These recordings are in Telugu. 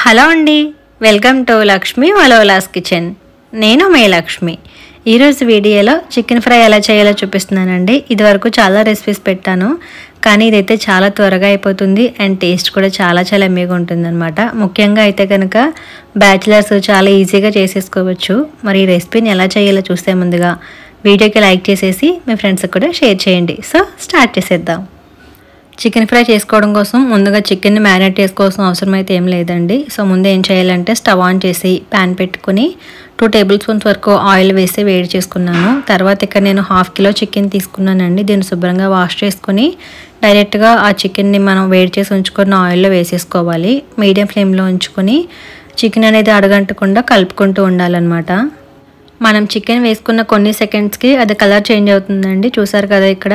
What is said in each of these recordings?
హలో అండి, వెల్కమ్ టు లక్ష్మి వలోలాస్ కిచెన్. నేను మీ లక్ష్మి. ఈరోజు వీడియోలో చికెన్ ఫ్రై ఎలా చేయాలో చూపిస్తున్నానండి. ఇదివరకు చాలా రెసిపీస్ పెట్టాను, కానీ ఇదైతే చాలా త్వరగా అయిపోతుంది అండ్ టేస్ట్ కూడా చాలా ఎమ్మీగా ఉంటుందన్నమాట. ముఖ్యంగా అయితే కనుక బ్యాచిలర్స్ చాలా ఈజీగా చేసేసుకోవచ్చు. మరి ఈ రెసిపీని ఎలా చేయాలో చూసే ముందుగా వీడియోకి లైక్ చేసేసి మీ ఫ్రెండ్స్కి కూడా షేర్ చేయండి. సో స్టార్ట్ చేసేద్దాం. చికెన్ ఫ్రై చేసుకోవడం కోసం ముందుగా చికెన్ని మ్యారినేట్ చేసుకోవాల్సిన అవసరం అయితే ఏం లేదండి. సో ముందు ఏం చేయాలంటే స్టవ్ ఆన్ చేసి ప్యాన్ పెట్టుకుని 2 టేబుల్ స్పూన్స్ వరకు ఆయిల్ వేసి వేడి చేసుకున్నాను. తర్వాత ఇక్కడ నేను 1/2 కిలో చికెన్ తీసుకున్నానండి. దీన్ని శుభ్రంగా వాష్ చేసుకుని డైరెక్ట్గా ఆ చికెన్ని మనం వేడి చేసి ఉంచుకున్న ఆయిల్లో వేసేసుకోవాలి. మీడియం ఫ్లేమ్లో ఉంచుకొని చికెన్ అనేది అడగంటకుండా కలుపుకుంటూ ఉండాలన్నమాట. మనం చికెన్ వేసుకున్న కొన్ని సెకండ్స్కి అది కలర్ చేంజ్ అవుతుందండి, చూసారు కదా ఇక్కడ.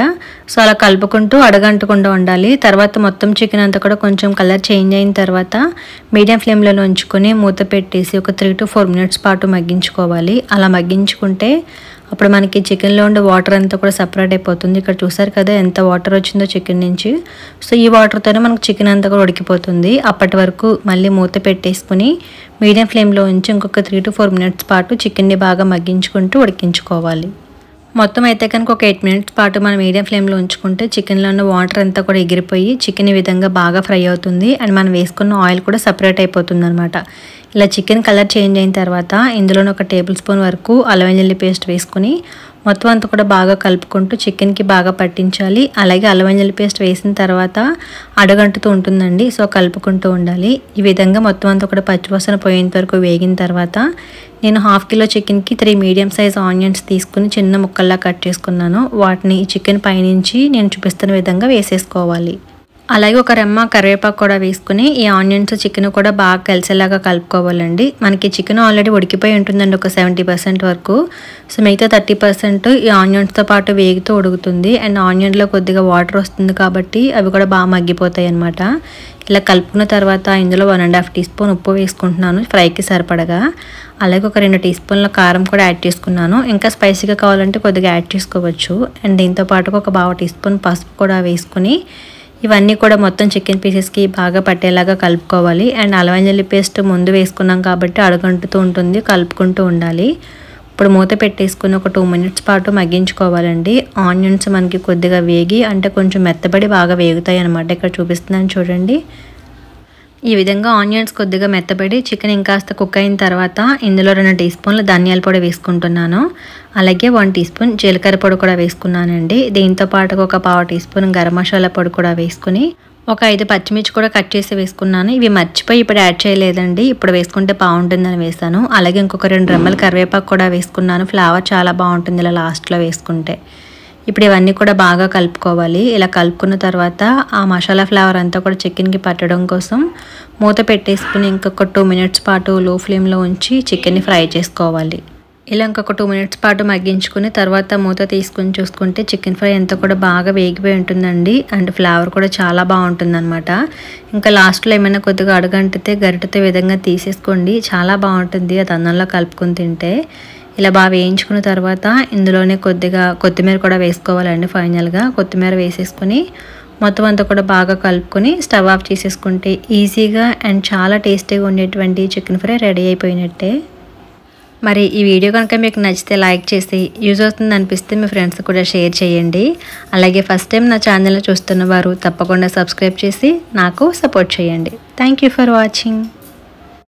సో అలా కలుపుకుంటూ అడగంటకుండా ఉండాలి. తర్వాత మొత్తం చికెన్ అంతా కూడా కొంచెం కలర్ చేంజ్ అయిన తర్వాత మీడియం ఫ్లేమ్లో ఉంచుకొని మూత పెట్టేసి ఒక 3 to 4 మినిట్స్ పాటు మగ్గించుకోవాలి. అలా మగ్గించుకుంటే అప్పుడు మనకి చికెన్లో ఉండే వాటర్ అంతా కూడా సపరేట్ అయిపోతుంది. ఇక్కడ చూసారు కదా ఎంత వాటర్ వచ్చిందో చికెన్ నుంచి. సో ఈ వాటర్తోనే మనకు చికెన్ అంతా కూడా ఉడికిపోతుంది. అప్పటి వరకు మళ్ళీ మూత పెట్టేసుకుని మీడియం ఫ్లేమ్లో ఉంచి ఇంకొక 3 to 4 మినిట్స్ పాటు చికెన్ని బాగా మగ్గించుకుంటూ ఉడికించుకోవాలి. మొత్తం అయితే కనుక ఒక 8 మినిట్స్ పాటు మనం మీడియం ఫ్లేమ్లో ఉంచుకుంటే చికెన్లో ఉన్న వాటర్ అంతా కూడా ఎగిరిపోయి చికెన్ ఈ విధంగా బాగా ఫ్రై అవుతుంది అండ్ మనం వేసుకున్న ఆయిల్ కూడా సపరేట్ అయిపోతుంది అనమాట. ఇలా చికెన్ కలర్ చేంజ్ అయిన తర్వాత ఇందులోనే ఒక టేబుల్ స్పూన్ వరకు అల్లం వెల్లుల్లి పేస్ట్ వేసుకుని మొత్తం అంతా కూడా బాగా కలుపుకుంటూ చికెన్కి బాగా పట్టించాలి. అలాగే అల్లం వెల్లుల్లి పేస్ట్ వేసిన తర్వాత అడగంటుతూ ఉంటుందండి. సో కలుపుకుంటూ ఉండాలి. ఈ విధంగా మొత్తం అంతా కూడా పచ్చివాసన పోయేంత వరకు వేగిన తర్వాత నేను 1/2 కిలో చికెన్కి 3 మీడియం సైజ్ ఆనియన్స్ తీసుకుని చిన్న ముక్కల్లా కట్ చేసుకున్నాను. వాటిని ఈ చికెన్ పైనుంచి నేను చూపిస్తున్న విధంగా వేసేసుకోవాలి. అలాగే ఒక రెమ్మ కరివేపాకు కూడా వేసుకుని ఈ ఆనియన్స్ చికెన్ కూడా బాగా కలిసేలాగా కలుపుకోవాలండి. మనకి చికెన్ ఆల్రెడీ ఉడికిపోయి ఉంటుందండి ఒక 70% వరకు. సో మిగతా 30% ఈ ఆనియన్స్తో పాటు వేగుతూ ఉడుకుతుంది అండ్ ఆనియన్లో కొద్దిగా వాటర్ వస్తుంది కాబట్టి అవి కూడా బాగా మగ్గిపోతాయి అన్నమాట. ఇలా కలుపుకున్న తర్వాత ఇందులో 1.5 టీ స్పూన్ ఉప్పు వేసుకుంటున్నాను ఫ్రైకి సరిపడగా. అలాగే ఒక 2 టీ స్పూన్ల కారం కూడా యాడ్ చేసుకున్నాను. ఇంకా స్పైసీగా కావాలంటే కొద్దిగా యాడ్ చేసుకోవచ్చు. అండ్ దీంతో పాటు ఒక 1/2 టీ స్పూన్ పసుపు కూడా వేసుకుని ఇవన్నీ కూడా మొత్తం చికెన్ పీసెస్కి బాగా పట్టేలాగా కలుపుకోవాలి. అండ్ అల్లం వెల్లుల్లి పేస్ట్ ముందు వేసుకున్నాం కాబట్టి అడుగంటుతూ ఉంటుంది, కలుపుకుంటూ ఉండాలి. ఇప్పుడు మూత పెట్టేసుకుని ఒక 2 మినిట్స్ పాటు మగ్గించుకోవాలండి. ఆనియన్స్ మనకి కొద్దిగా వేగి అంటే కొంచెం మెత్తబడి బాగా వేగుతాయి అనమాట. ఇక్కడ చూపిస్తున్నాను చూడండి. ఈ విధంగా ఆనియన్స్ కొద్దిగా మెత్తబడి చికెన్ ఇంకాస్త కుక్ అయిన తర్వాత ఇందులో 2 టీ స్పూన్ల ధనియాల పొడి వేసుకుంటున్నాను. అలాగే 1 టీ స్పూన్ జీలకర్ర పొడి కూడా వేసుకున్నానండి. దీంతో పాటు ఒక 1/2 టీ స్పూన్ గరం మసాలా పొడి కూడా వేసుకుని ఒక 5 పచ్చిమిర్చి కూడా కట్ చేసి వేసుకున్నాను. ఇవి మర్చిపోయి ఇప్పుడు యాడ్ చేయలేదండి, ఇప్పుడు వేసుకుంటే బాగుంటుందని వేసాను. అలాగే ఇంకొక 2 రెమ్మల కరివేపాకు కూడా వేసుకున్నాను. ఫ్లేవర్ చాలా బాగుంటుంది ఇలా లాస్ట్లో వేసుకుంటే. ఇప్పుడు ఇవన్నీ కూడా బాగా కలుపుకోవాలి. ఇలా కలుపుకున్న తర్వాత ఆ మసాలా ఫ్లేవర్ అంతా కూడా చికెన్కి పట్టడం కోసం మూత పెట్టేసుకుని ఇంకొక 2 మినిట్స్ పాటు లో ఫ్లేమ్లో ఉంచి చికెన్ని ఫ్రై చేసుకోవాలి. ఇలా ఇంకొక 2 మినిట్స్ పాటు మగ్గించుకుని తర్వాత మూత తీసుకుని చూసుకుంటే చికెన్ ఫ్రై అంతా కూడా బాగా వేగిపోయి ఉంటుందండి అండ్ ఫ్లేవర్ కూడా చాలా బాగుంటుంది అనమాట. ఇంకా లాస్ట్లో ఏమైనా కొద్దిగా అడుగంటితే గరిటెతో విధంగా తీసేసుకోండి, చాలా బాగుంటుంది అది అన్నంలో కలుపుకొని తింటే. ఇలా బాగా వేయించుకున్న తర్వాత ఇందులోనే కొద్దిగా కొత్తిమీర కూడా వేసుకోవాలండి. ఫైనల్గా కొత్తిమీర వేసేసుకుని మొత్తం అంతా కూడా బాగా కలుపుకొని స్టవ్ ఆఫ్ చేసేసుకుంటే ఈజీగా అండ్ చాలా టేస్టీగా ఉండేటువంటి చికెన్ ఫ్రై రెడీ అయిపోయినట్టే. మరి ఈ వీడియో కనుక మీకు నచ్చితే లైక్ చేసి యూజ్ అవుతుంది అనిపిస్తే మీ ఫ్రెండ్స్ కూడా షేర్ చేయండి. అలాగే ఫస్ట్ టైం నా ఛానల్ని చూస్తున్న వారు తప్పకుండా సబ్స్క్రైబ్ చేసి నాకు సపోర్ట్ చేయండి. Thank you for watching.